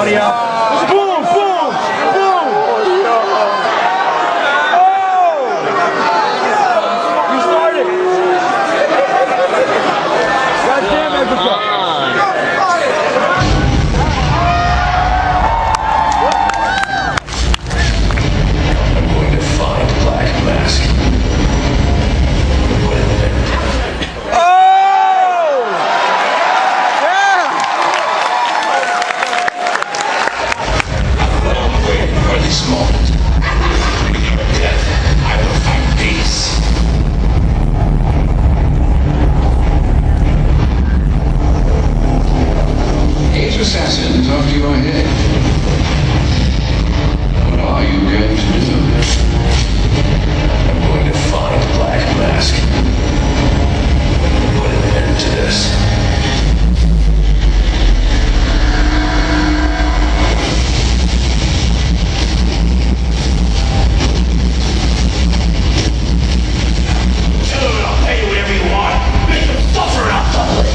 audio. Boom, boom, boom. Oh! You started. God damn it, I'm going to find Black Mask. Assassin, talk to your head. What are you going to do? I'm going to find Black Mask. Put an end to this. Tell him I'll pay you whatever you want. Make them suffer out public.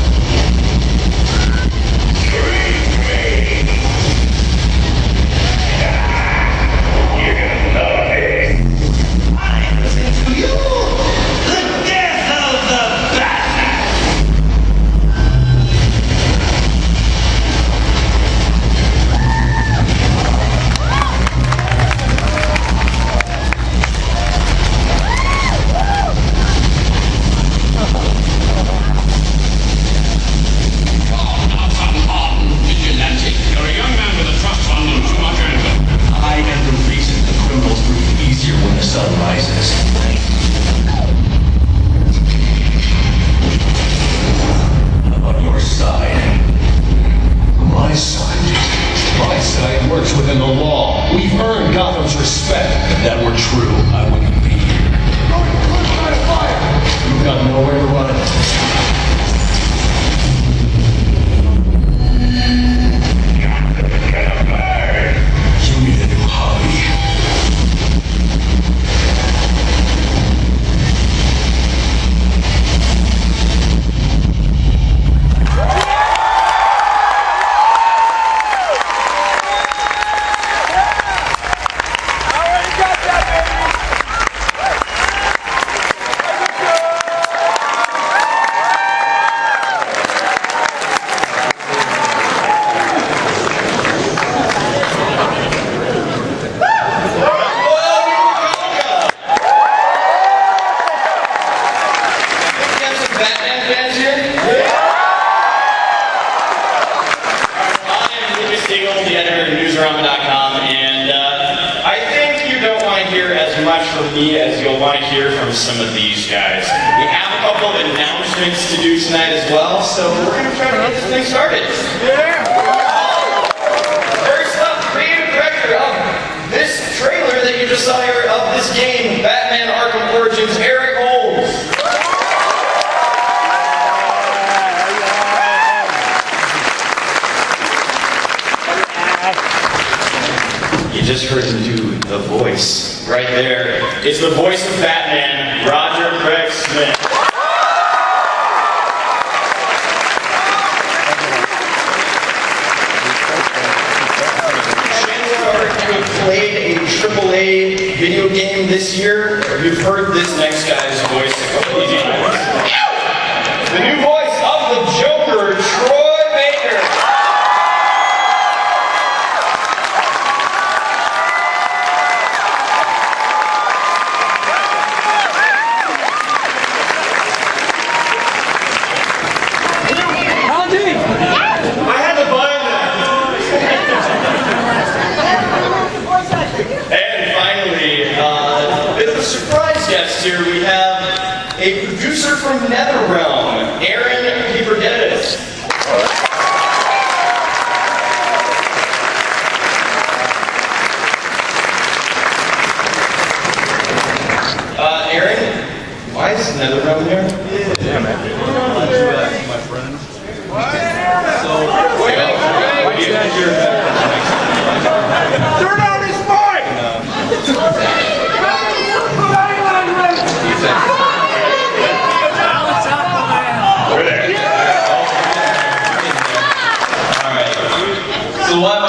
Within the law. We've earned Gotham's respect. If that were true, I wouldn't be here. Fire! You've got nowhere to run. You need a new hobby. As you'll want to hear from some of these guys. We have a couple of announcements to do tonight as well, so we're going to try to get this thing started. First up, creative director of this trailer that you just saw here of this game, Batman Arkham Origins, Eric Holmes. You just heard him do the voice. Right there. It's the voice of Batman, Roger Craig Smith. Chances are if you have played a AAA video game this year, you've heard this next guy's voice a couple of times. The new voice of the Joker, Troy Baker. Here we have a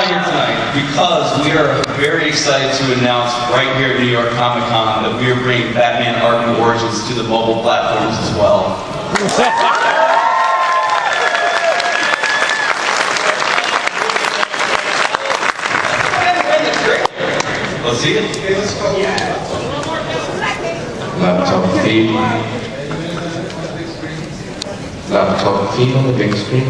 here tonight because we are very excited to announce right here at New York Comic Con that we are bringing Batman Arkham Origins to the mobile platforms as well. Let's see it. Laptop feed. Laptop feed on the big screen.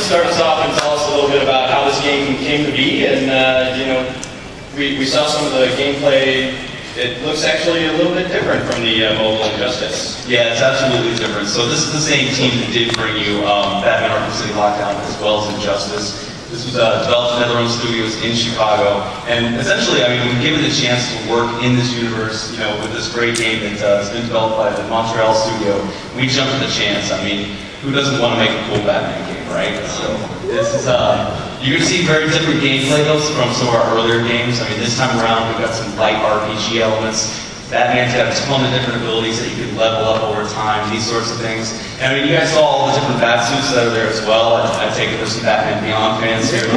Start us off and tell us a little bit about how this game came to be, and we saw some of the gameplay. It looks actually a little bit different from the mobile Injustice. Yeah, it's absolutely different. So this is the same team that did bring you Batman Arkham City Lockdown as well as Injustice. This was developed in their own studios in Chicago, and essentially, I mean, we've given the chance to work in this universe, with this great game that has been developed by the Montreal studio. We jumped at the chance. I mean, who doesn't want to make a cool Batman game, right? So this is, you're going to see very different gameplay though from some of our earlier games. I mean, this time around we've got some light RPG elements. Batman's got a ton of different abilities that you can level up over time, these sorts of things. And I mean, you guys saw all the different bat suits that are there as well. I take it there's some Batman Beyond fans here.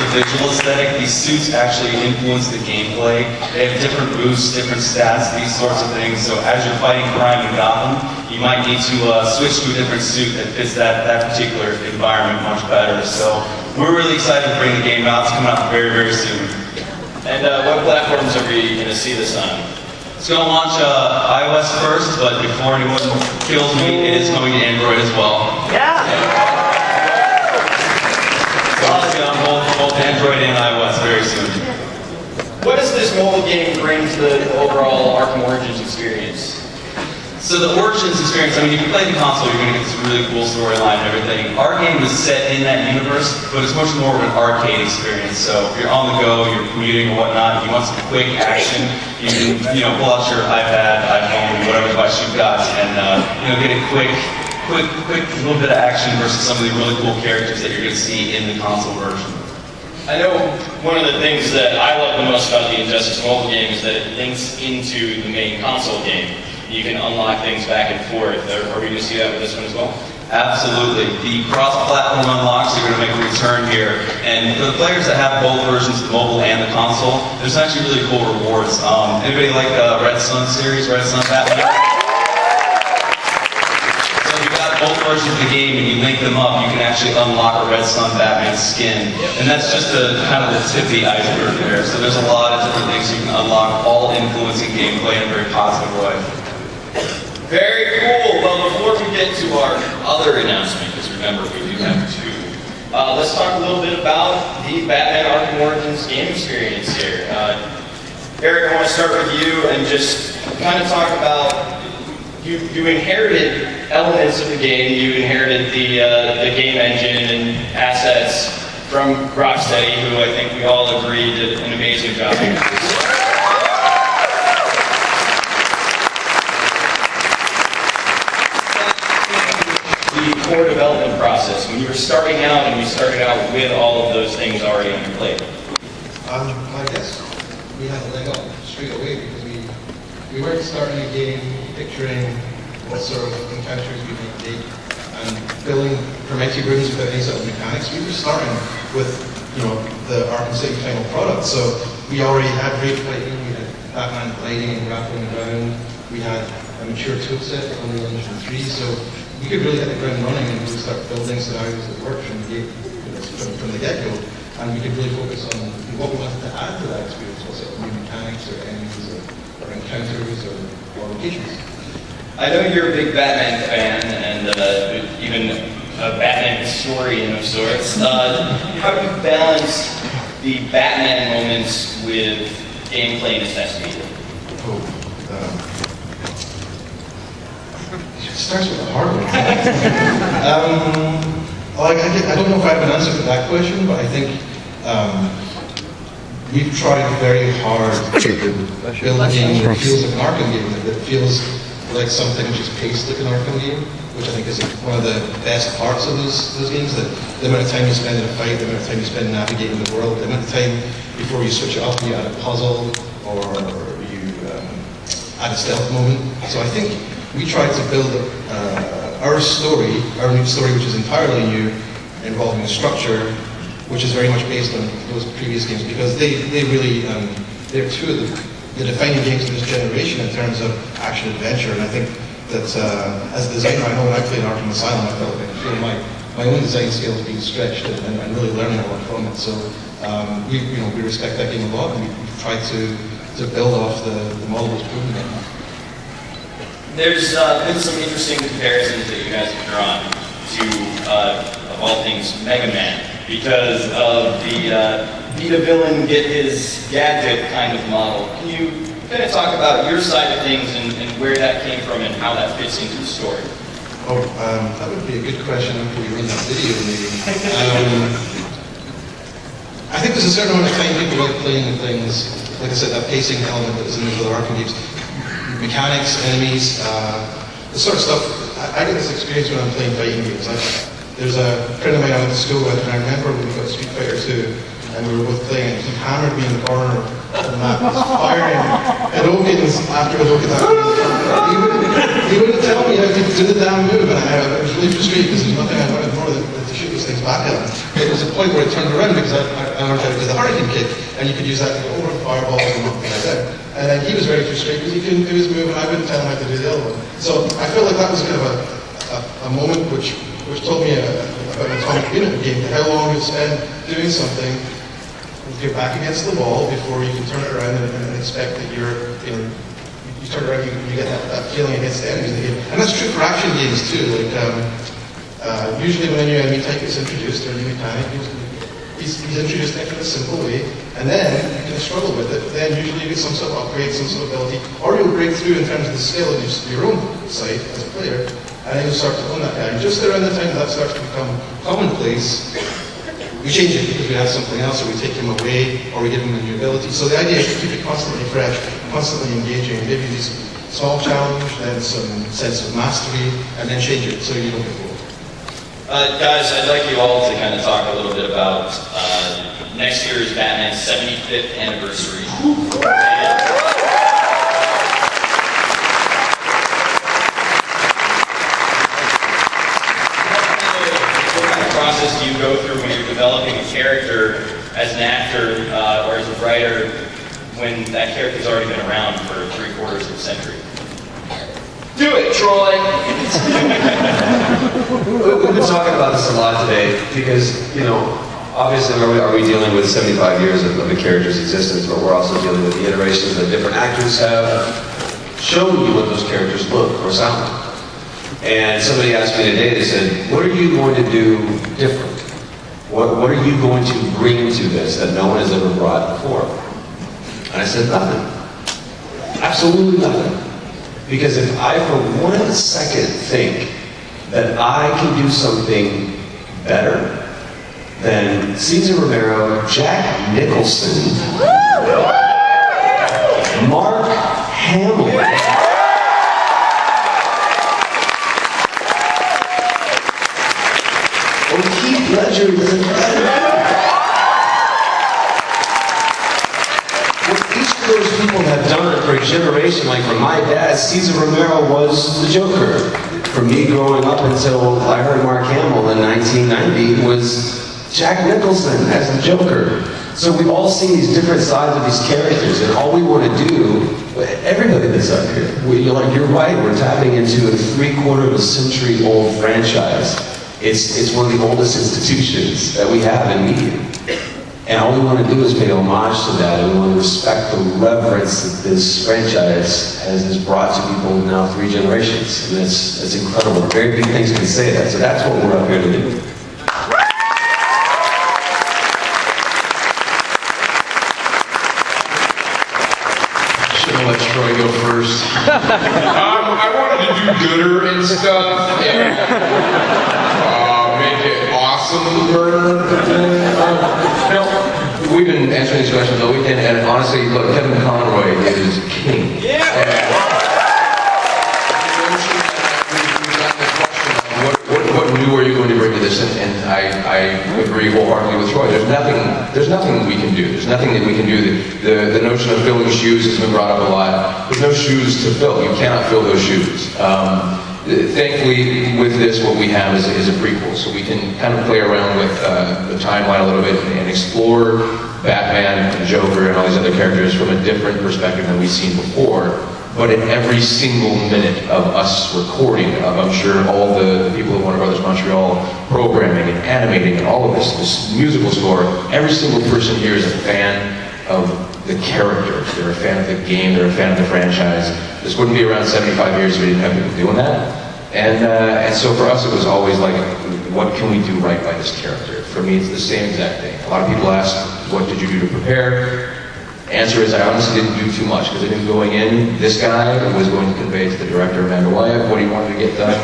Visual aesthetic, these suits actually influence the gameplay. They have different boosts, different stats, these sorts of things. So as you're fighting crime in Gotham, you might need to switch to a different suit that fits that particular environment much better. So we're really excited to bring the game out. It's coming out very, very soon. And what platforms are we going to see this on? It's going to launch iOS first, but before anyone kills me, it is coming to Android as well. Yeah. Both Android and iOS very soon. What does this mobile game bring to the overall Arkham Origins experience? So the Origins experience, I mean, if you play the console, you're going to get this really cool storyline and everything. Our game is set in that universe, but it's much more of an arcade experience. So if you're on the go, you're commuting or whatnot, you want some quick action, you can, pull out your iPad, iPhone, whatever device you've got, and get a quick little bit of action versus some of the really cool characters that you're going to see in the console version. I know one of the things that I love the most about the Injustice mobile game is that it links into the main console game. You can unlock things back and forth. Are we going to see that with this one as well? Absolutely. The cross-platform unlocks are going to make a return here. And for the players that have both versions, the mobile and the console, there's actually really cool rewards. Anybody like the Red Sun series, Red Sun Batman? Both versions of the game, and you link them up, you can actually unlock a Red Sun Batman skin. And that's just kind of the tip of the iceberg there. So there's a lot of different things you can unlock, all influencing gameplay in a very positive way. Very cool. Well, before we get to our other announcement, because remember, we do have two, let's talk a little bit about the Batman Arkham Origins game experience here. Eric, I want to start with you and just kind of talk about you inherited elements of the game. You inherited the game engine and assets from Rocksteady, who I think we all agree did an amazing job here. The core development process, when you were starting out and you started out with all of those things already on your plate. I guess we had a leg on straight away because we weren't starting a game picturing what sort of encounters we might take and building Prometheus rooms without any sort of mechanics. We were starting with, the Arkham City final product. So we already had raid fighting, we had Batman gliding and grappling around, we had a mature toolset for Unreal Engine 3, so we could really hit the ground running and really start building scenarios that work from the get-go. And we could really focus on what we wanted to add to that experience, what sort of new mechanics or enemies or encounters or locations. I know you're a big Batman fan and even a Batman historian of sorts. How do you balance the Batman moments with gameplay necessity? It starts with the hard one. I don't know if I have an answer to that question, but I think we've tried very hard to build a game that feels like an Arkham game, that feels like something which is paced like an Arkham game, which I think is one of the best parts of those games, that the amount of time you spend in a fight, the amount of time you spend navigating the world, the amount of time before you switch it up, you add a puzzle, or you add a stealth moment. So I think we tried to build our story, our new story, which is entirely new, involving a structure which is very much based on those previous games, because they really, they're two of the defining games of this generation in terms of action adventure. And I think that as a designer, I know when I played Arkham Asylum, I felt like my own design skills being stretched and really learning a lot from it. So we respect that game a lot, and we've tried to build off the model that's proven it. There's been some interesting comparisons that you guys have drawn to, of all things, Mega Man, because of the beat a villain, get his gadget kind of model. Can you kind of talk about your side of things and where that came from and how that fits into the story? That would be a good question after we run that video, maybe. I think there's a certain amount of time people like playing with things, like I said, that pacing element that is in the other Arkham games. Mechanics, enemies, the sort of stuff. I get this experience when I'm playing fighting games. There's a friend of mine I went to school with, and I remember when we got Street Fighter 2, and we were both playing, and he hammered me in the corner of the map, just firing Hadokens after Hadokens. He wouldn't tell me how to do the damn move, and I was really frustrated because there's nothing I wanted more than to shoot those things back at him. It was a point where I turned around because I learned how to do the Hurricane kick, and you could use that to go over the fireballs and things like that. And then he was very frustrated because he couldn't do his move, and I wouldn't tell him how to do the other one. So I felt like that was kind of a moment which told me about an atomic unit game, how long you spend doing something, you're back against the wall before you can turn it around and expect that you turn around, you get that feeling against the enemies in the game. And that's true for action games too. Like usually when a new enemy type is introduced or a new mechanic, he's introduced in a simple way, and then you can struggle with it. Then usually you get some sort of upgrade, some sort of ability, or you'll break through in terms of the skill of your own side as a player, and then you'll start to own that guy. And just around the time that starts to become commonplace, we change it because we add something else, or we take him away, or we give him a new ability. So the idea is to keep it constantly fresh, constantly engaging, maybe these small challenge, then some sense of mastery, and then change it so you don't get bored. Guys, I'd like you all to kind of talk a little bit about next year's Batman 75th anniversary. What kind of process do you go through when you're developing a character as an actor or as a writer when that character's already been around for 3/4 of a century? Do it, Troy! We've been talking about this a lot today because, obviously are we dealing with 75 years of a character's existence, but we're also dealing with the iterations that different actors have shown you what those characters look or sound like. And somebody asked me today, they said, what are you going to do different? What are you going to bring to this that no one has ever brought before? And I said, nothing. Absolutely nothing. Because if I for 1 second think that I can do something better than Cesar Romero, Jack Nicholson, Mark Hamill, or Heath Ledger doesn't matter. What each of those people have done it for a generation. Like for my dad, Cesar Romero was the Joker. For me growing up until I heard Mark Hamill in 1990 was Jack Nicholson as the Joker. So we've all seen these different sides of these characters, and all we want to do, everybody that's up here, you're right, we're tapping into a 3/4 old franchise. It's one of the oldest institutions that we have in media. And all we want to do is pay homage to that, and we want to respect the reverence that this franchise has brought to people now 3 generations. And it's incredible. Very few things can say that. So that's what we're up here to do. Should have let Troy go first. I wanted to do gooder and stuff. And, make it awesomer. We've been answering these questions all weekend, and honestly, look, Kevin Conroy is king. What new are you going to bring to this? And I agree wholeheartedly with Troy. There's nothing we can do. There's nothing that we can do. The notion of filling shoes has been brought up a lot. There's no shoes to fill. You cannot fill those shoes. Thankfully, with this, what we have is a prequel, so we can kind of play around with the timeline a little bit and explore Batman and Joker and all these other characters from a different perspective than we've seen before. But in every single minute of us recording, I'm sure all the people at Warner Brothers Montreal programming and animating and all of this musical score, every single person here is a fan of the characters. They're a fan of the game, they're a fan of the franchise. This wouldn't be around 75 years if we didn't have people doing that. And so for us it was always like, what can we do right by this character? For me it's the same exact thing. A lot of people ask, what did you do to prepare? Answer is I honestly didn't do too much because I knew going in, this guy was going to convey to the director, Amanda Wyatt, what he wanted to get done.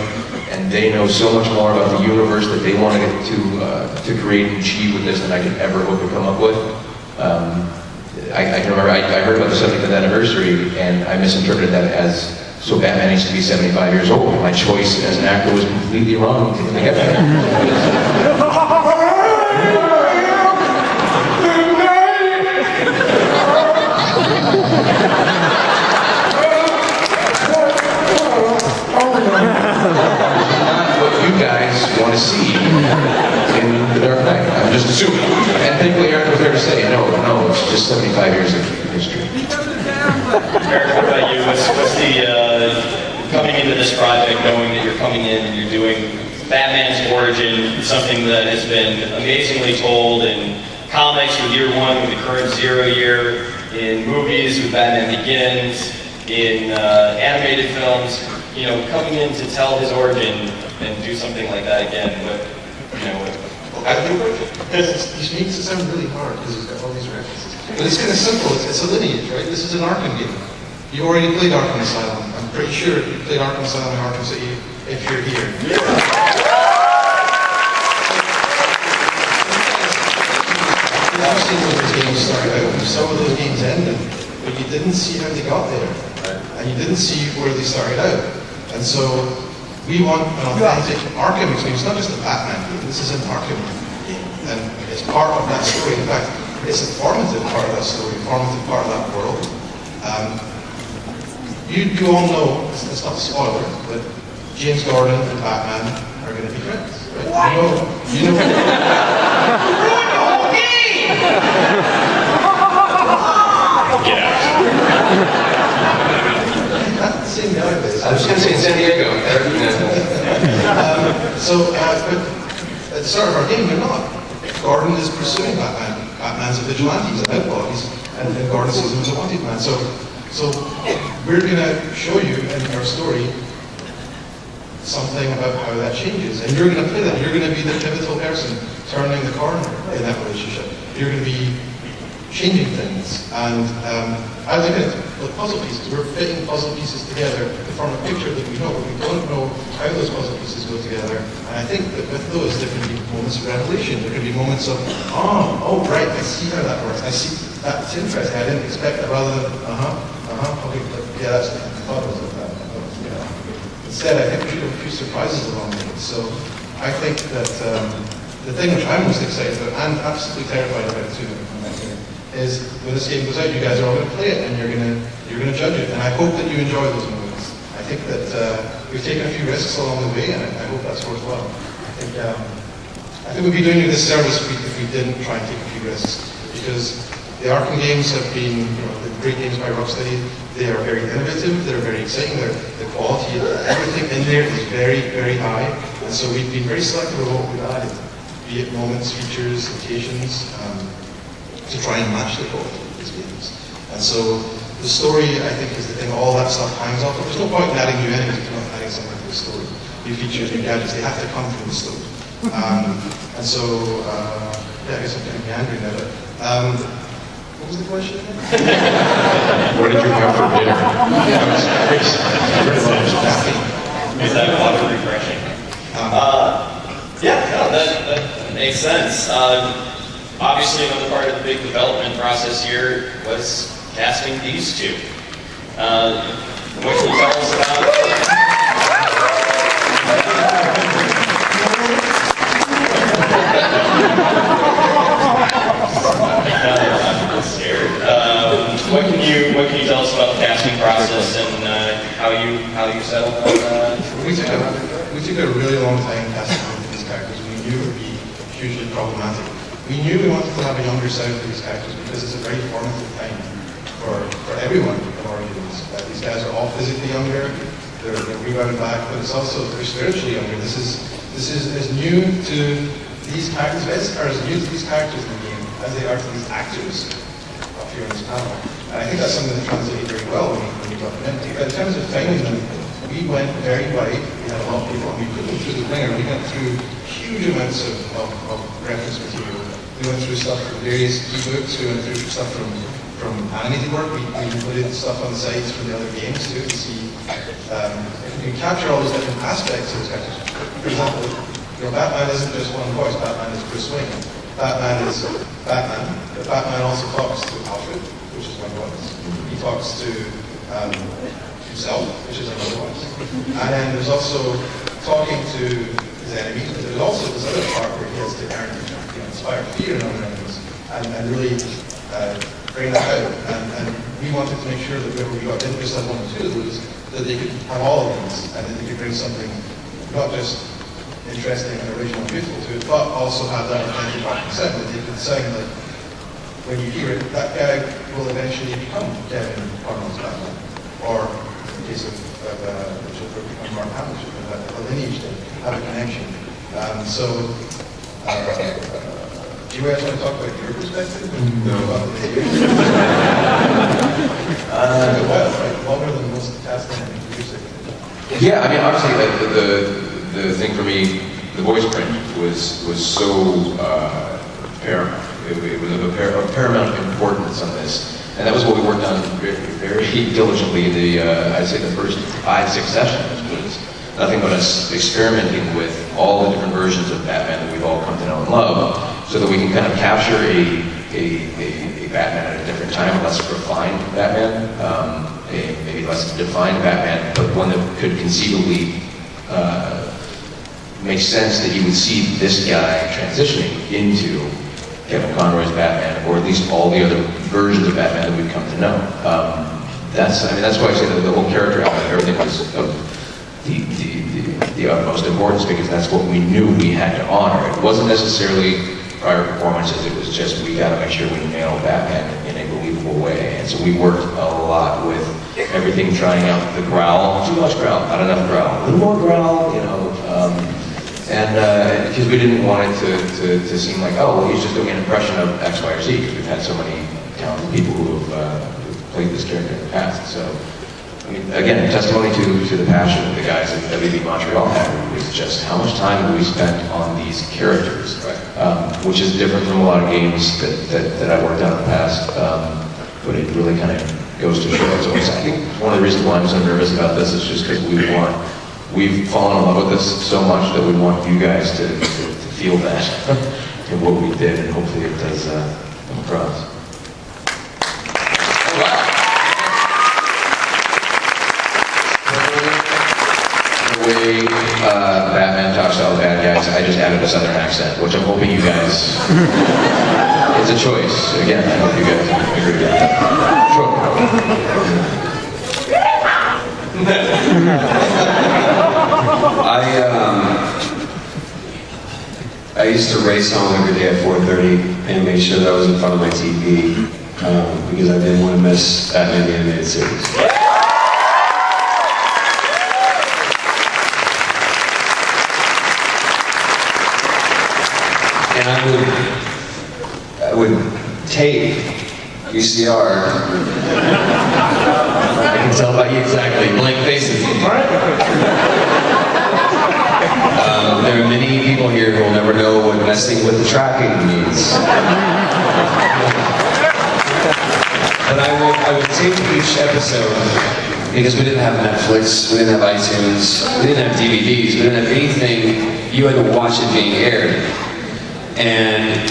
And they know so much more about the universe that they wanted to create and achieve with this than I could ever hope to come up with. I can remember I heard about the 75th anniversary and I misinterpreted that as, so Batman needs to be 75 years old. My choice as an actor was completely wrong to get that. What you guys want to see in The Dark Knight. I'm just assuming. And thankfully Eric was there to say, no, it's just 75 years of history. Eric, what about you? What's the coming into this project, knowing that you're coming in and you're doing Batman's origin, something that has been amazingly told in comics with Year One, with the current 0 year, in movies with Batman Begins, in animated films, coming in to tell his origin and do something like that again, I think he makes it sound really hard because he's got all these references. But it's kind of simple. It's a lineage, right? This is an Arkham game. You already played Arkham Asylum. I'm pretty sure you played Arkham Asylum and Arkham City if you're here. Yeah. You've seen where those games started out. You saw where those games ended, but you didn't see how they got there. And you didn't see where they started out. And so we want an authentic Arkham experience, not just a Batman game. This is an Arkham game. And it's part of that story. In fact, it's a formative part of that story, a formative part of that world. You all know, it's not a spoiler, but James Gordon and Batman are going to be friends, right? What? You know. Ruin the whole game! Get out. That's the same guy. I was going to say in San Diego. But at the start of our game, they're not. Gordon is pursuing Batman. Batman's a vigilante, he's an outlaw, and Gordon sees him as a wanted man. So we're going to show you in our story something about how that changes. And you're going to play that. You're going to be the pivotal person turning the corner in that relationship. You're going to be changing things. And I look at it with puzzle pieces. We're fitting puzzle pieces together to form a picture that we know. We don't know how those puzzle pieces go together. And I think that with those, there can be moments of revelation. There can be moments of, oh, right, I see how that works. I see that's interesting. I didn't expect that rather than, okay, yeah, that's, I thought it was like that. Instead, I think we should have a few surprises along the way. So I think that the thing which I'm most excited about and absolutely terrified about too, is when this game goes out, you guys are all going to play it and you're going to judge it. And I hope that you enjoy those moments. I think that we've taken a few risks along the way, and I hope that's worthwhile. I think we'd be doing you this service if we didn't try and take a few risks, because the Arkham games have been, the great games by Rocksteady. They are very innovative, they're very exciting, the quality of everything in there is very, very high, and so we've been very selective of what we've added, be it moments, features, occasions, to try and match the quality of these games. And so the story, I think, is the thing all that stuff hangs off of. There's no point in adding new enemies if you're not adding something to the story. New features, new gadgets, they have to come from the story. And so, I guess I'm kind of meandering now, but what was the question again? What did you have for dinner? Is that water refreshing? That makes sense. Obviously, another part of the big development process here was casting these two. What can you tell us about? What can you tell us about the casting process and how you settled on? We took a really long time casting these characters. We knew it would be hugely problematic. We knew we wanted to have a younger side to these characters because it's a very formative time for everyone in Origins. These guys are all physically younger, they're rebounding back, but it's also they're spiritually younger. This is as new to these characters, are as new to these characters in the game as they are to these actors up here on this panel. And I think that's something that translated very well when we got them in. But in terms of finding them, we went very wide. We had a lot of people, and we put them through the ringer. We went through huge amounts of reference material. We went through stuff from various ebooks. We went through stuff from animated work. We included stuff on the sites from the other games too to see if we can capture all those different aspects of those characters. For example, Batman isn't just one voice. Batman is Bruce Wayne. Batman is Batman, but Batman also talks to Alfred, which is one voice. He talks to himself, which is another voice. And then there's also talking to his enemies, but there's also this other part where he has to inspire fear in other enemies and really bring that out. And we wanted to make sure that whoever we got didn't just have one or two of those, that they could have all of these, and that they could bring something not just interesting and original and beautiful to it, but also have that authentic sound that they could sound like, when you hear it, that guy will eventually become Kevin Arnold's Batman, or in the case of Joker, become Mark Hamill, have a lineage, they have a connection. Do you guys want to talk about your perspective? No. Right? Longer than most casting and music. Yeah, I mean, obviously, the thing for me, the voice print was so paramount. It was of paramount importance on this, and that was what we worked on very diligently. I'd say the first 5-6 sessions was nothing but us experimenting with all the different versions of Batman that we've all come to know and love, so that we can kind of capture a Batman at a different time, a less refined Batman, a maybe less defined Batman, but one that could conceivably make sense that you would see this guy transitioning into Kevin Conroy's Batman, or at least all the other versions of Batman that we've come to know. That's why I say that the whole character element, everything was of the utmost importance, because that's what we knew we had to honor. It wasn't necessarily prior performances, it was just we got to make sure we nail Batman in a believable way. And so we worked a lot with everything, trying out the growl, too much growl, not enough growl, a little more growl, and because we didn't want it to seem like, oh, well, he's just doing an impression of X, Y, or Z, because we've had so many talented people who have played this character in the past. So, I mean, again, testimony to the passion of the guys at WB Montreal had was just how much time we spent on these characters, which is different from a lot of games that I've worked on in the past, but it really kind of goes to show. So I think one of the reasons why I'm so nervous about this is just because we've fallen in love with this so much that we want you guys to feel that in what we did, and hopefully it does come across. The way Batman talks to all the bad guys, I just added a southern accent, which I'm hoping you guys it's a choice. Again, I hope you guys agree with that. I used to race home every day at 4:30 and make sure that I was in front of my TV because I didn't want to miss Batman the Animated Series. And I would tape VCR. I can tell by you exactly, blank faces. There are many people here who will never know what messing with the tracking means. But I would tape each episode because we didn't have Netflix, we didn't have iTunes, we didn't have DVDs, we didn't have anything. You had to watch it being aired. And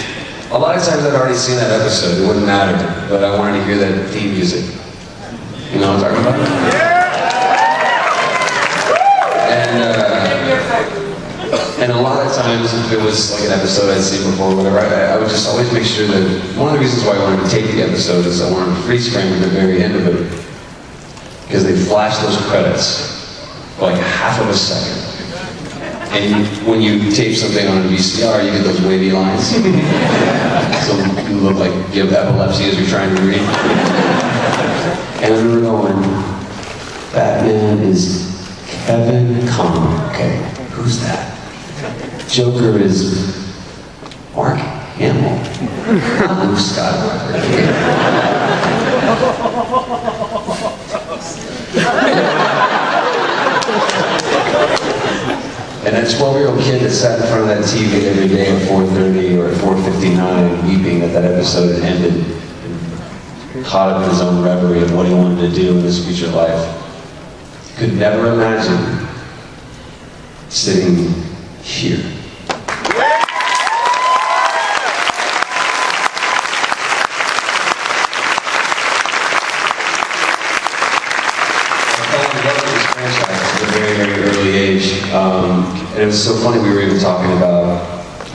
a lot of times I'd already seen that episode, it wouldn't matter, but I wanted to hear that theme music. You know what I'm talking about? And a lot of times, if it was like an episode I'd seen before or whatever, I would just always make sure that, one of the reasons why I wanted to tape the episode is I wanted to freeze frame at the very end of it, because they flash those credits for like half of a second. And when you tape something on a VCR, you get those wavy lines. So you look like you have epilepsy as you're trying to read. And I remember going, Batman is Kevin Conn. Okay, who's that? Joker is Mark Hamill. Luke Skywalker. And that 12-year-old kid that sat in front of that TV every day at 4:30 or at 4:59 weeping that that episode had ended, and caught up in his own reverie of what he wanted to do in his future life, could never imagine sitting here. And it was so funny, we were even talking about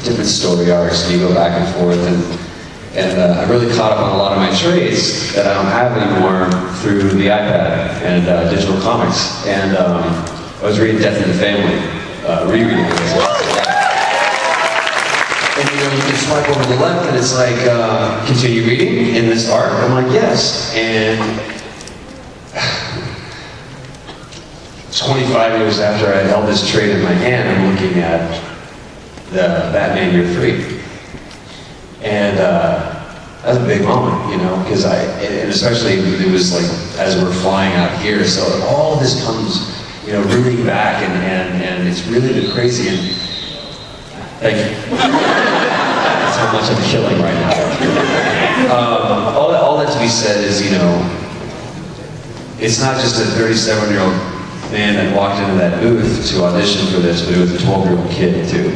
different story arcs, and you go back and forth, and I really caught up on a lot of my trades that I don't have anymore through the iPad and digital comics. And I was reading Death in the Family, rereading it. And you know, you can swipe over to the left and it's like, continue reading in this arc? I'm like, yes. And 25 years after I held this trade in my hand, I'm looking at the Batman Year 3. And that's a big moment, you know, because and especially it was like as we're flying out here, so all this comes, you know, rooting back, and it's really been crazy. And thank you. That's how much I'm killing right now. All that to be said is, you know, it's not just a 37-year-old man that walked into that booth to audition for this, but it was a 12-year-old kid too.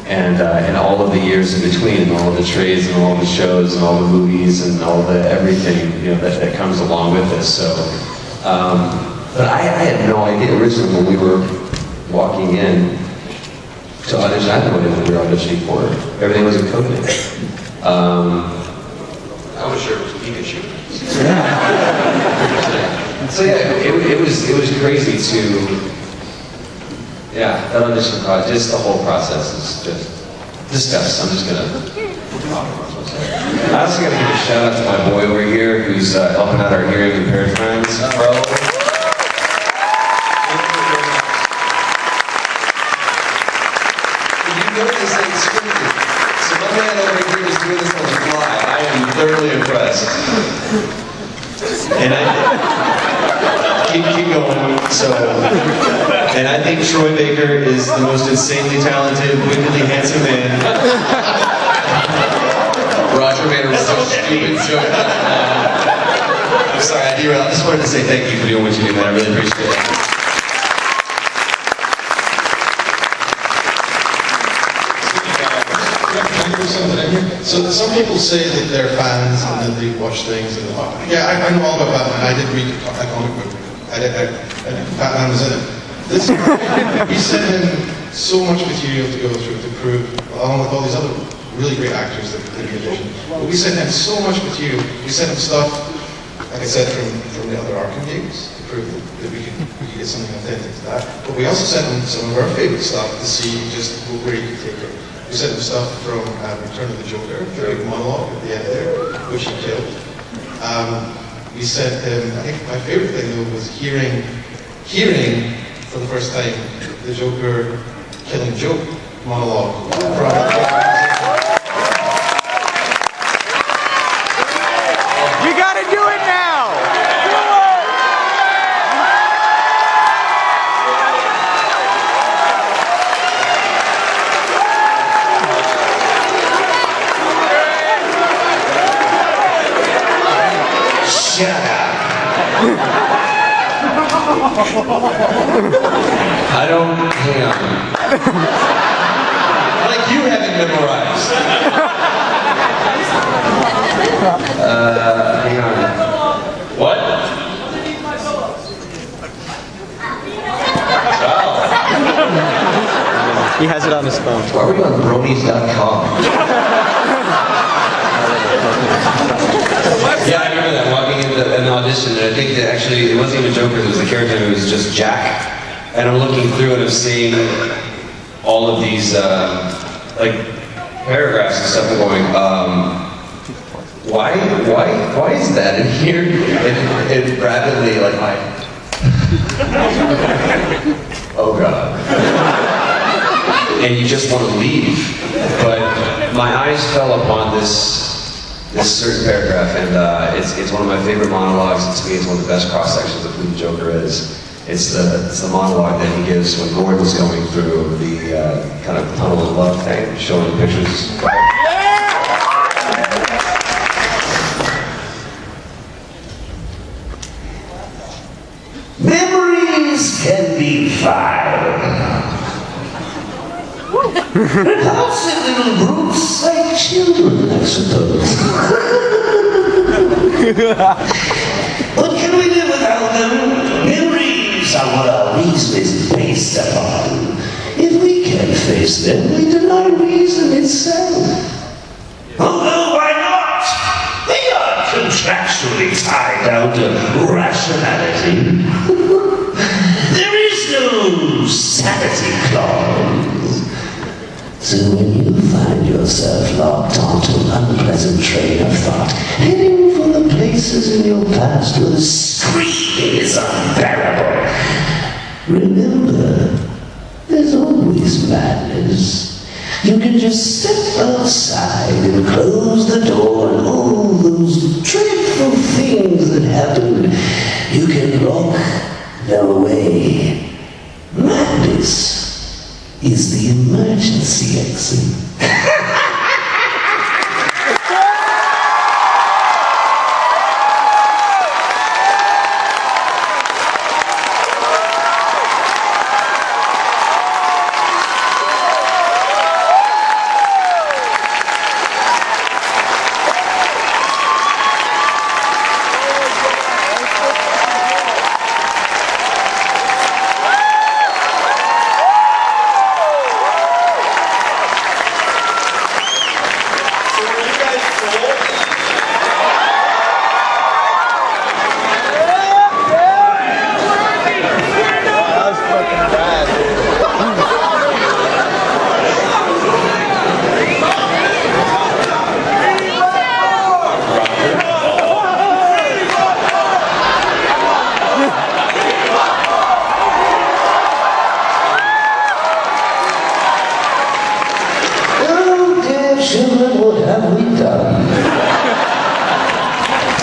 And all of the years in between, and all of the trades, and all of the shows, and all the movies, and all the everything, you know, that comes along with this. So, but I had no idea originally when we were walking in to audition. I had no idea what we were auditioning for. Everything was in coding. I was sure it was Pikachu. So yeah, it was crazy to, yeah, that audition process, just the whole process is just disgust. I'm just gonna talk about it. I also gotta give a shout out to my boy over here who's helping out our hearing impaired friends, bro. You know this ain't scripted. So my man over here is doing this on the fly. I am thoroughly impressed. And keep going. So, and I think Troy Baker is the most insanely talented, wickedly handsome man. Roger made a so stupid joke. I'm sorry, I derailed. I just wanted to say thank you for doing what you do, man. I really appreciate it. So some people say that they're fans and then they watch things and yeah, I know all about Batman. I did read a comic book. Batman was in it. This he sent in so much material to go through to prove, along with all these other really great actors that did the audition. But we sent him so much material. We sent him stuff, like I said, from the other Arkham games to prove that we could get something authentic to that. But we also sent him some of our favorite stuff to see just where he could take it. We sent him stuff from Return of the Joker, the big monologue at the end there, which he killed. We sent him, I think my favorite thing though was hearing for the first time the Joker killing joke monologue from You gotta do it now! Shut up. I don't, hang on. Like you haven't memorized. Hang on. What? He has it on his phone. Why are we on bronies.com? Yeah, I remember that, walking into an audition, and I think that actually, it wasn't even Joker, it was the character, it was just Jack. And I'm looking through and I'm seeing all of these, like, paragraphs and stuff and going, why is that in here? It rapidly, like, oh God. And you just want to leave. But my eyes fell upon this certain paragraph, and it's one of my favorite monologues, and to me it's one of the best cross-sections of who the Joker is. It's the monologue that he gives when Gordon's going through the kind of tunnel of love thing, showing pictures. Memories can be vile. Lots of little brutes like children, I suppose. What can we do without them? Memories are what our reason is based upon. If we can't face them, we deny reason itself. Although, why not? They are contractually tied down to rationality. There is no sanity clause. So when you find yourself locked onto an unpleasant train of thought, heading for the places in your past where the screaming is unbearable, remember, there's always madness. You can just step outside and close the door, and all those dreadful things that happened, you can lock them away. Madness is the emergency exit.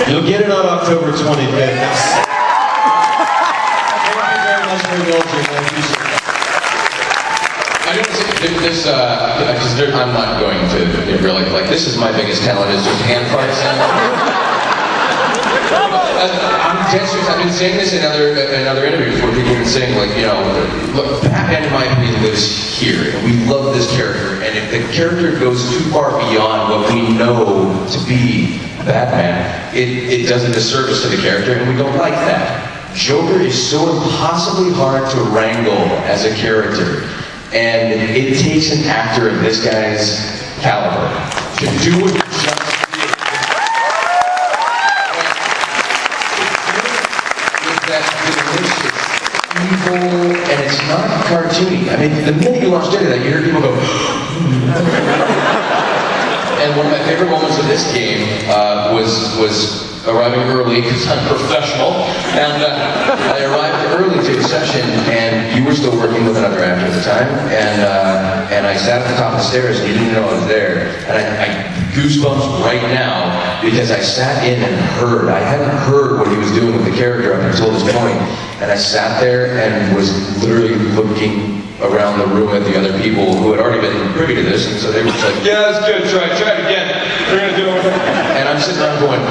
You'll get it on October 25th. Thank you very much for indulging. I appreciate it. I don't think this, because I'm not going to really, like, this is my biggest talent, is just hand farts. I'm dead serious. I've been saying this in other interviews where people have been saying, like, you know, look, Batman, in my opinion, lives here, and we love this character, and if the character goes too far beyond what we know to be Batman, it does a disservice to the character, and we don't like that. Joker is so impossibly hard to wrangle as a character, and it takes an actor of this guy's caliber to do what you just did. With that delicious, evil, and it's not cartoony. I mean, the minute you watch that, you hear people go, and one of my favorite moments of this game was arriving early because I'm professional, and I arrived early to the session, and you were still working with another actor at the time, and I sat at the top of the stairs, and you didn't know I was there, and I goosebumps right now because I sat in and heard. I hadn't heard what he was doing with the character up until this point, and I sat there and was literally looking around the room at the other people who had already been privy to this, and so they were just like, yeah, that's good, try it again, we're gonna do it. And I'm sitting around going,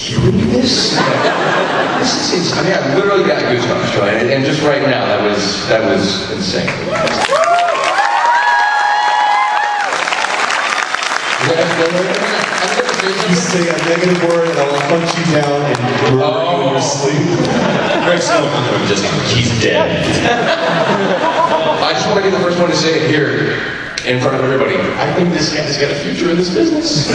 hearing this? This is insane. I mean, I literally got goosebumps, right? And just right now, that was insane. You say a negative word and I'll punch you down and murder you in your sleep. Greg Snowden, just he's dead. I just want to be the first one to say it here in front of everybody. I think this guy's got a future in this business.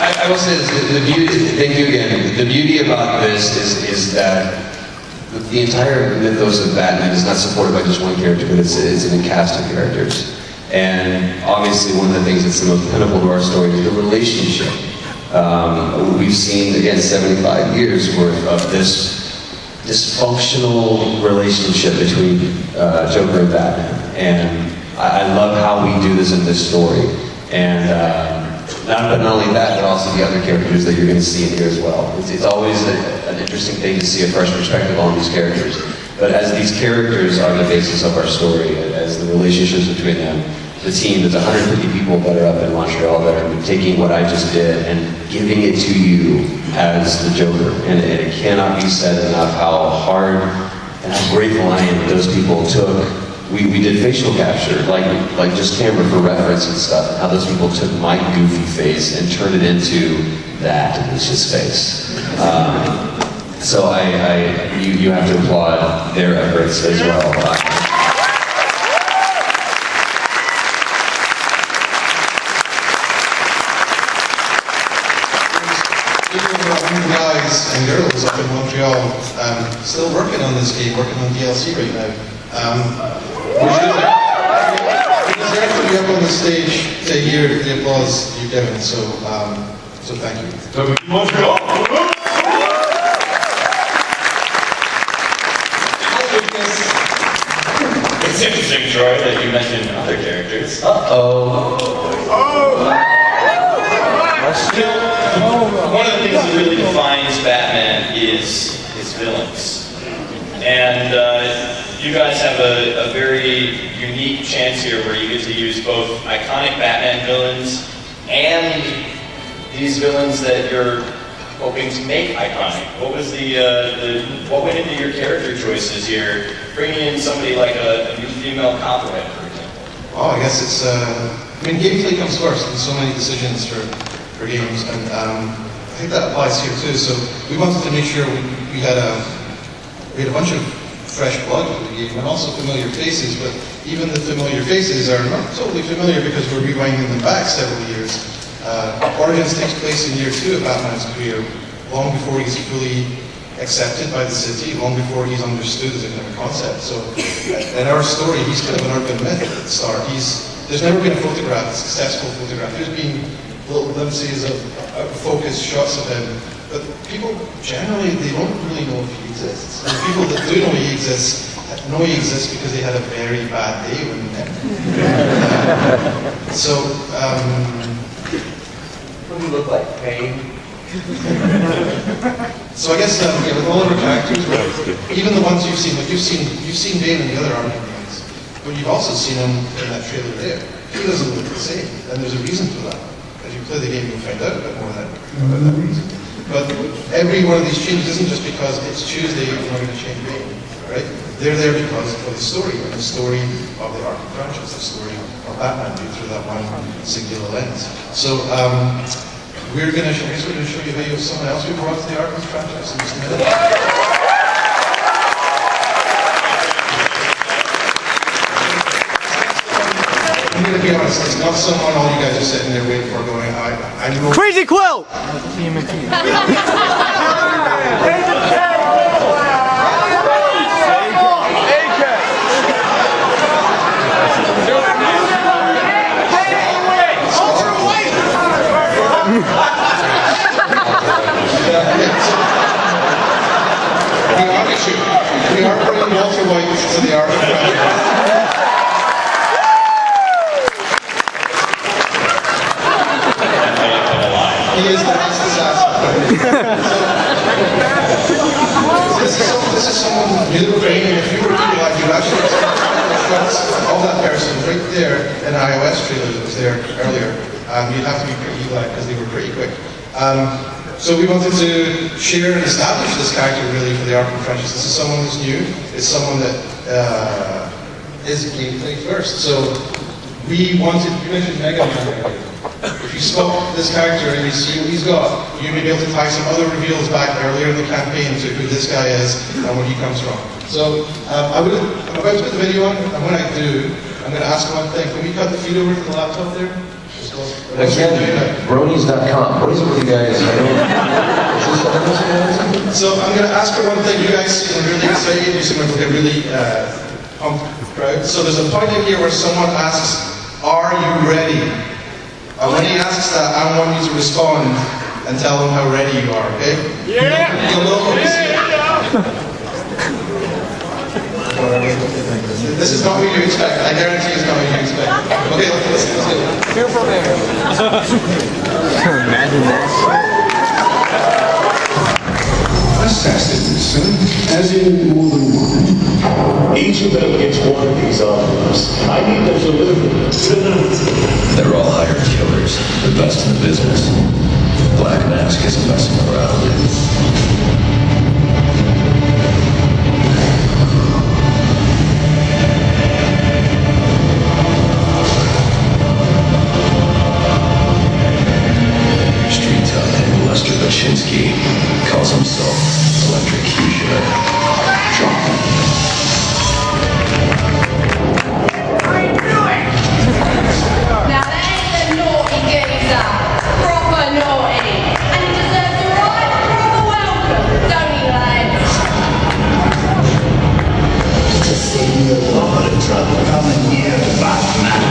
I will say this, the beauty, thank you again, the beauty about this is that the entire mythos of Batman is not supported by just one character, but it's an cast of characters. And obviously one of the things that's the most pinnacle to our story is the relationship. We've seen, again, 75 years worth of this dysfunctional relationship between Joker and Batman. And I love how we do this in this story. And not only that, but also the other characters that you're going to see in here as well. It's always an interesting thing to see a fresh perspective on these characters. But as these characters are the basis of our story, as the relationships between them, the team, there's 150 people that are up in Montreal that are taking what I just did and giving it to you as the Joker. And it cannot be said enough how hard and how grateful I am that those people took. We did facial capture, like just camera for reference and stuff, how those people took my goofy face and turned it into that delicious face. So you have to applaud their efforts as well. Guys and girls up in Montreal, still working on this game, working on DLC right now. We deserve to be up on the stage to hear the applause you've given, so thank you. Montreal. It's interesting, Troy, that you mentioned other characters. One of the things that really defines Batman is his villains. And you guys have a very unique chance here where you get to use both iconic Batman villains and these villains that you're hoping to make iconic. What was what went into your character choices here, bringing in somebody like a new female Copperhead, for example? Oh, I guess it's, gameplay comes first in so many decisions for games, and I think that applies here too. So we wanted to make sure we had a bunch of fresh blood for the game, and also familiar faces, but even the familiar faces are not totally familiar because we're rewinding them back several years. Origins takes place in year 2 of Batman's career, long before he's fully accepted by the city, long before he's understood as a kind of concept. So in our story, he's kind of an urban myth at the start. There's never been a photograph, a successful photograph. There's been little glimpses of focused shots of him, but people generally, they don't really know if he exists. And the people that do know he exists because they had a very bad day when they met him. What do you look like? Pain? So I guess with all of our characters, even the ones you've seen, like you've seen Bane in the other Arkham games, but you've also seen him in that trailer there. He doesn't look the same, and there's a reason for that. As you play the game, you'll find out a bit more about that reason. But every one of these changes isn't just because it's Tuesday and we're going to change Bane, right? They're there because of the story, and the story of the Arkham franchise, the story of Batman viewed through that one singular lens. So we're going to show you how you have someone else we brought to the Arkham franchise in just a minute. It's not someone all you guys are sitting there waiting for going, I know. Crazy Quill! We are bringing Walter White to the Arkham franchise. He is the last assassin. This is someone new to the brain, and if you were to do that, you'd actually expect all that person right there in the iOS trailer that was there earlier. You'd have to be pretty glad because they were pretty quick. So we wanted to share and establish this character really for the Arkham franchise. This is someone who's new. It's someone that is gameplay first. So we wanted, you mentioned Mega Man. If you spot this character and you see what he's got, you may be able to tie some other reveals back earlier in the campaign to who this guy is and where he comes from. So I'm about to put the video on, and when I do, I'm going to ask one thing. Can we cut the feed over to the laptop there? Bronies.com. What is it with you guys? So I'm going to ask for one thing. You guys seem really excited. You seem like a really pumped crowd. So there's a point in here where someone asks, "Are you ready?" And when he asks that, I want you to respond and tell him how ready you are. Okay? Yeah. You'll know when you see it. This is not what you expect. I guarantee it's not what you expect. Okay, let's do it. Here from there. Imagine that. Assassins, as in more than one. Each of them gets one of these offers. I need them delivered tonight. They're all hired killers, the best in the business. Black Mask isn't messing around. Calls himself Electrocutioner. Now that ain't the naughty geezer, proper naughty, and he deserves the right proper welcome, don't he, lads? To save you a lot of trouble coming here, Batman.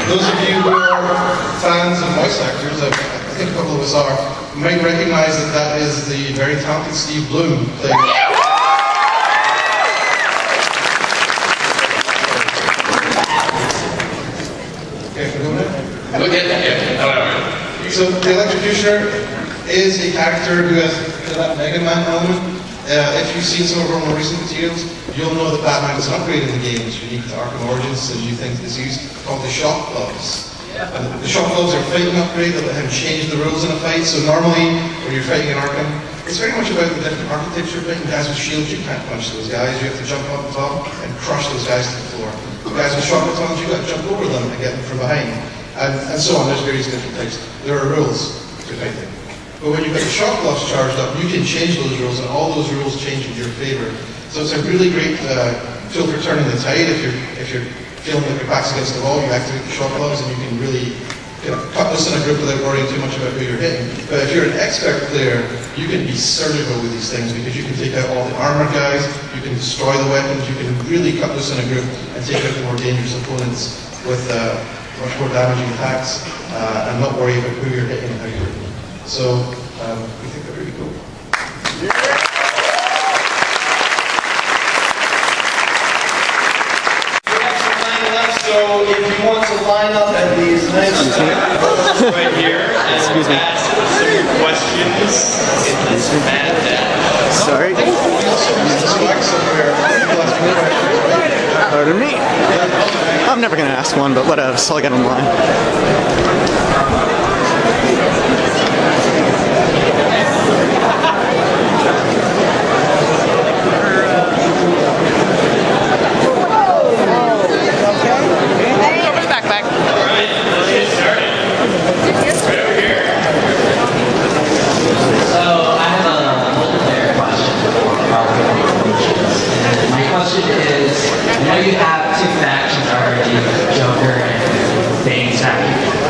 Those of you who are fans of voice actors, I think a couple of us are, might recognize that that is the very talented Steve Bloom playing. Okay, can we go now? Look at that. So the Electrocutioner is a character who has that Mega Man element. If you've seen some of our more recent materials, you'll know that Batman is an upgrade in the game. It's unique to Arkham Origins, and you think it's used called the Shock Gloves. And the Shock Gloves are a fighting upgrade that let him change the rules in a fight. So normally, when you're fighting in Arkham, it's very much about the different architecture. Fighting guys with shields, you can't punch those guys. You have to jump up the top and crush those guys to the floor. The guys with shock batons, you got to jump over them and get them from behind. And so on. There's various different types. There are rules to fighting. But when you've got the shock gloves charged up, you can change those rules, and all those rules change in your favor. So it's a really great tool for turning the tide. If you're feeling like your back's against the wall, you activate the shock gloves, and you can really cut this in a group without worrying too much about who you're hitting. But if you're an expert player, you can be surgical with these things because you can take out all the armor guys, you can destroy the weapons, you can really cut this in a group and take out the more dangerous opponents with much more damaging attacks and not worry about who you're hitting and how you're hitting. So we think they're really cool. So if you want to line up at these nice right here and ask some questions in this madness. Sorry. Pardon me. I'm never gonna ask one, but whatever, so I'll get online. You have two factions already, Joker and things.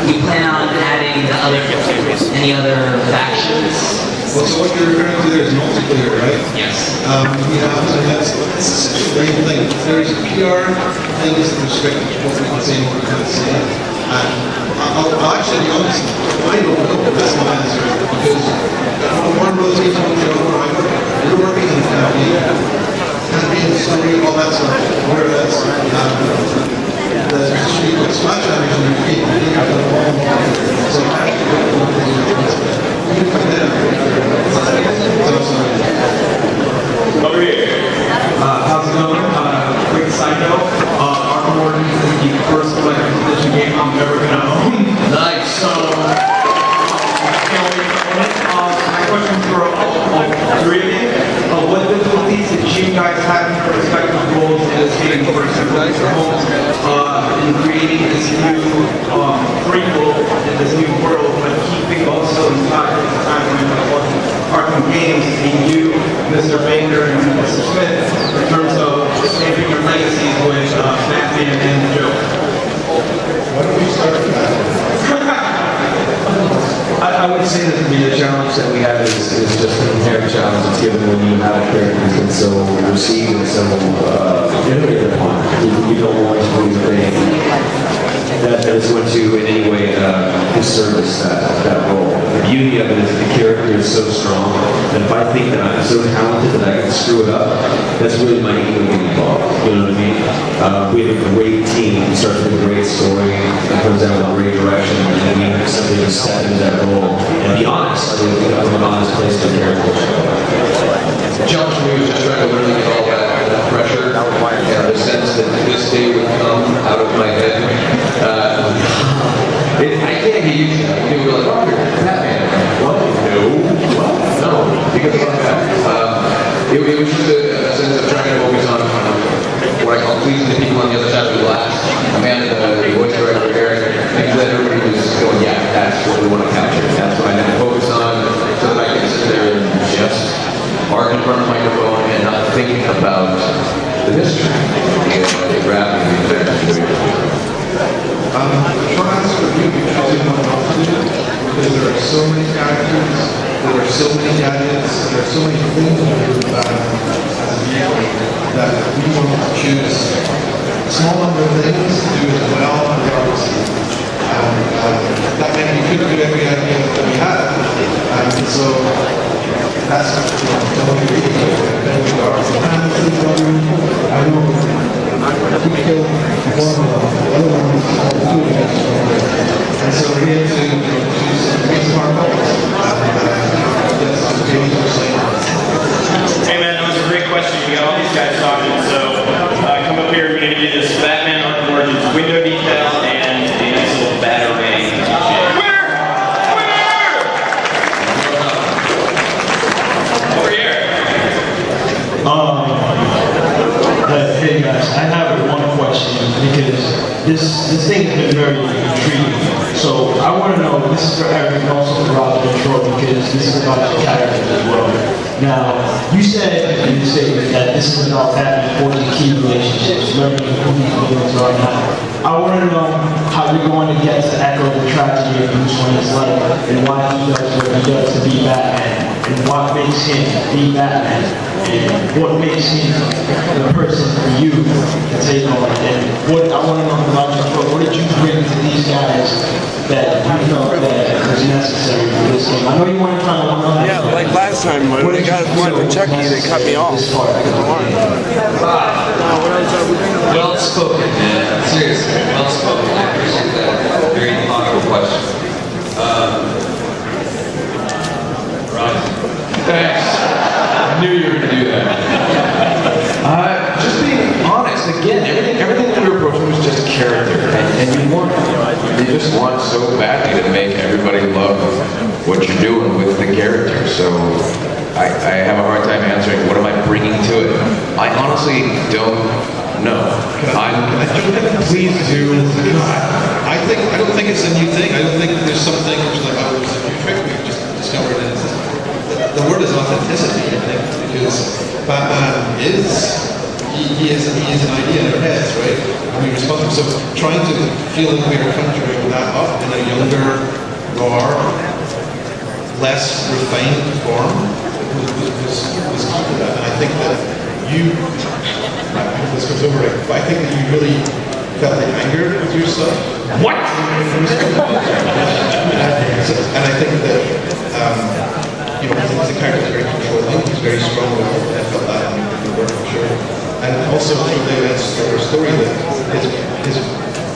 You plan on adding any other factions? Well, so what you're referring to there is multiplayer, right? Yes. And that's essentially the main thing. There's PR things with respect to what we can say and what we can't say. And I'll actually be honest, I don't know. That's my answer. Because Warner Bros. Needs to know where we're working in the campaign. Campaign story, all that stuff, where that's the splash damage on your feet, so over here. How's it going? Quick side note, Arkham Origins is the first collector's edition game I'm ever gonna own. Nice. So I can't wait to own it. My question for all three of you. What difficulties did you guys have in your respective roles in this game, for example, in creating this new prequel in this new world, but keeping also in time when it wasn't Arkham games, and you, Mr. Baker, and Mr. Smith, in terms of shaping your legacies with Batman and the Joker? Why don't we start with that? I would say that the challenge that we have is just an inherent challenge. It's given when you have a character who's been so received and so innovated upon. You don't want to do anything that is going to in any way disservice that role. The beauty of it is the character is so strong that if I think that I'm so talented that I can screw it up, that's really my ego getting involved. You know what I mean? We have a great team. We start with a great story. It comes out with a great direction, and then we have somebody to step into that role and be honest. I mean, from an honest place to the character. Challenge for me was just trying to really get all that pressure, and the sense that this day would come out of my head. I can't get used to that. People were like, oh, you're Batman. What? No. What? No. Because of that. It was just a sense of trying to focus on what I call pleasing the people on the other side of the glass. Amanda, the voice director, Eric, things that everybody was going, yeah, that's what we want to capture. That's what I had to focus on so that I could sit there and just bark in front of the microphone and not thinking about the history. It grabbed me very Short answer would be because we want to do it, because there are so many characters, there are so many gadgets, there are so many things we do as a vehicle that we want to choose a small number of things to do it well and obviously. That meant we couldn't do every idea that we had. And so that's don't be then we are. I know we killed one of the other ones called two and so we're here to choose our goals. Yes, Jamie was saying. Hey man, that was a great question. We got all these guys talking, so come up here. We're going to give you this Batman Arkham Origins window detail and a nice little batarang. Winner! Winner! Over here. Hey guys, I have one question because this thing has been very intriguing. So I want to know, this is for Eric and also for Rob and Troy because this is about your characters as well. Now, you said in your statement that this is about Batman forging key relationships, learning who these villains are now. I want to know how you're going to get to echo the tragedy of Bruce Wayne's life and why he does what he does to be Batman and what makes him be Batman and what makes him the person for you to take on. And what I want to know about you, what did you bring to these guys that you felt that was necessary for this game? I know you want to try to one-up, Like last time when they got one for Chucky, they cut me off. Well spoken, man. Seriously, well spoken. I appreciate that. Very thoughtful question. Right. Thanks. I knew you were going to do that. Just being honest, again, everything that we were approaching was just character. And you just want so badly to make everybody love what you're doing with the character. So I have a hard time answering what am I bringing to it. I honestly don't know. Please do. I don't think it's a new thing. I don't think there's something which like, oh, it's a new trick we've just discovered. And the word is authenticity, I think, because Batman is he is an idea in our heads, right? And we respond to him. So trying to feel like we are conjuring that up in a younger, raw, less refined form was key to that. And I think that this goes over it, but I think that you really felt the anger with your stuff. What? And I think that the character is very controlling, he's very strong, and I felt that in the work for sure. And also through the events of the story, that his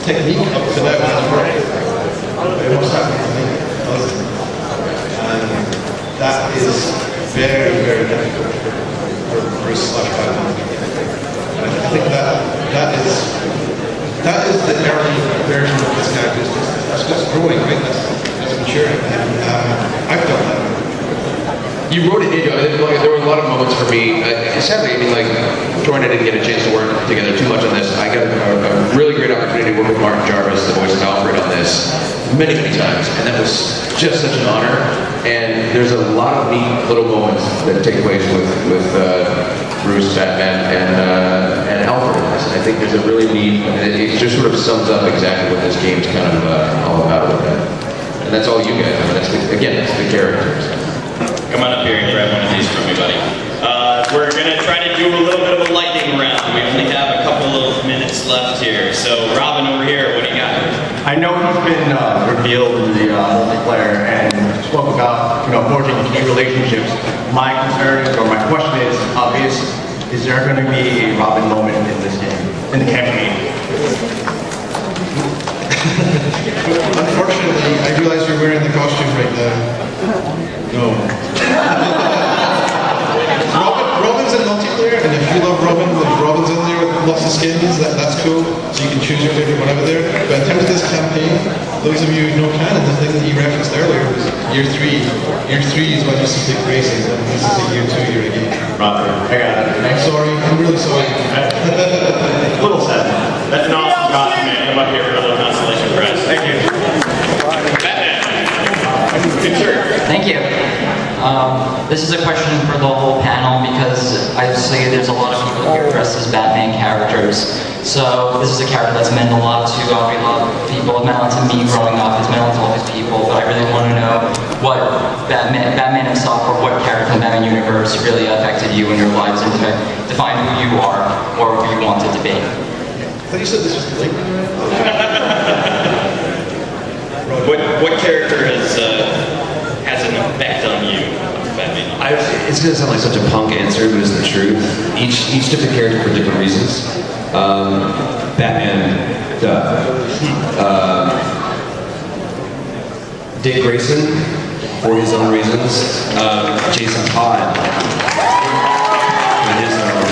technique up to now has worked. It almost happened to me. And that is very, very difficult for Bruce / Batman. And I think that is the early version of this character. It's just growing, right? That's maturing. And I've done that. You wrote it, there were a lot of moments for me. Sadly, Troy and I didn't get a chance to work together too much on this. I got a really great opportunity to work with Martin Jarvis, the voice of Alfred, on this many, many times, and that was just such an honor. And there's a lot of neat little moments that take place with Bruce, Batman, and Alfred in this. And I think there's a really neat, it just sort of sums up exactly what this game's kind of all about with that. And that's all you guys. That's the characters. Come on up here and grab one of these from me, buddy. We're going to try to do a little bit of a lightning round. We only have a couple of minutes left here. So, Robin, over here, what do you got? I know he's been revealed in the multiplayer and spoke about, forging key relationships. My concern or my question is obvious. Is there going to be a Robin moment in this game, in the campaign? Unfortunately, I realize you're wearing the costume right now. No. Robin's in multiplayer, and if you love Robin, then Robin's in there with lots of skins, that's cool. So you can choose your favorite one over there. But in terms of this campaign, those of you who know canon, the thing that you referenced earlier was year 3. Year 3 is when you see big races, and this is a year 2 you're again. Robin, I got it. I'm sorry, I'm really sorry. A little sad. That's an awesome costume, man. Come up here for a little constellation press. Thank you. Batman. Good shirt. Thank you. This is a question for the whole panel because I see there's a lot of people here dressed as Batman characters. So this is a character that's meant a lot to a lot of people. It meant a lot to me growing up. It's meant a lot to all these people. But I really want to know what Batman himself or what character in the Batman universe really affected you in your lives and define who you are or who you wanted to be. I thought you said this was the late What character has an effect on you, Batman? It's going to sound like such a punk answer, but it's the truth. Each different character for different reasons. Batman, Dick Grayson, for his own reasons. Jason Todd, for his own.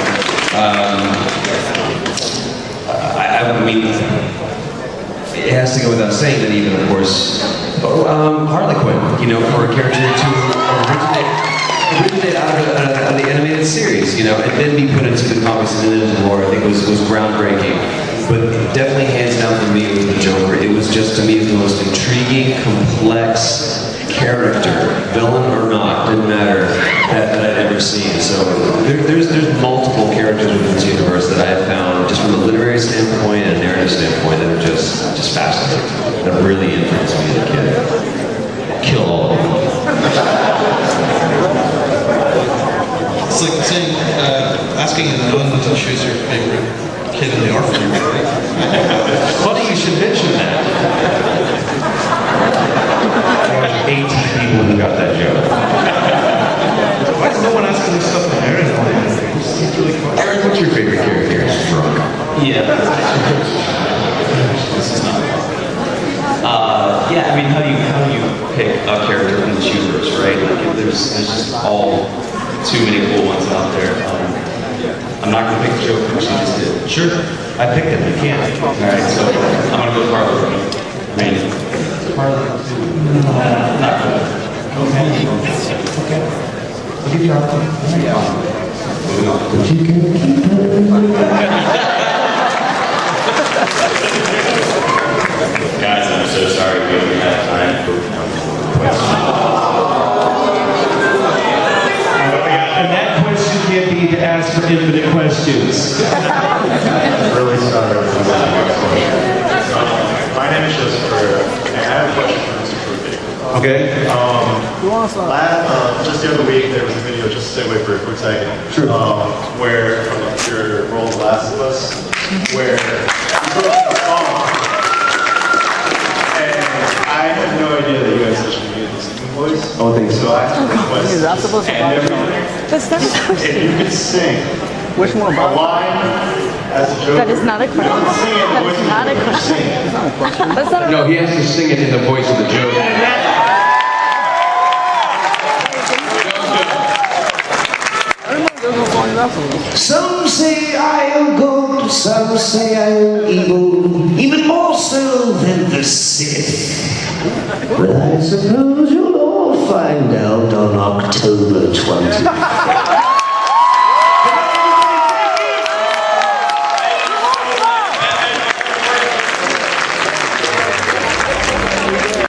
I mean, it has to go without saying that even, of course, Harley Quinn, for a character to originate out of the animated series, and then be put into the comics and into the lore, I think was groundbreaking. But definitely hands down for me was the Joker. It was just, to me, the most intriguing, complex character, villain or not, didn't matter, that I'd ever seen. So there's multiple characters within this universe that I have found, just from a literary standpoint and a narrative standpoint, that are just fascinating. That really influenced me as a kid. Kill all of them. It's like saying, asking a nun to choose your favorite kid in the orphanage. Funny you should mention that. 18 people who got that joke. there's just all too many cool ones out there. I'm not gonna pick the Joker, she just did. Sure. I picked it. You can't. All right, so I'm gonna go with Harley. I mean, not good. Okay. I'll give you our phone. Moving on. But you can keep it. Guys, I'm so sorry we only had time for questions. And that question can't be to ask for infinite questions. Really sorry. My name is Christopher, and I have a question for Mr. Fruity. Okay. Just the other week, there was a video, just to segue for a quick second, where your role of Last of Us, where you wrote a song, and I had no idea that you had such a beautiful singing voice. Oh, thanks. So I have a request. Is that supposed to and everything. If you could sing Which one? a line as a joke. That is not a question. That is not a question. That's not a No, he has to sing it in the voice of the joke. Some say I am good, some say I am evil, even more so than the Sith. But I suppose you'll all find out on October 20th.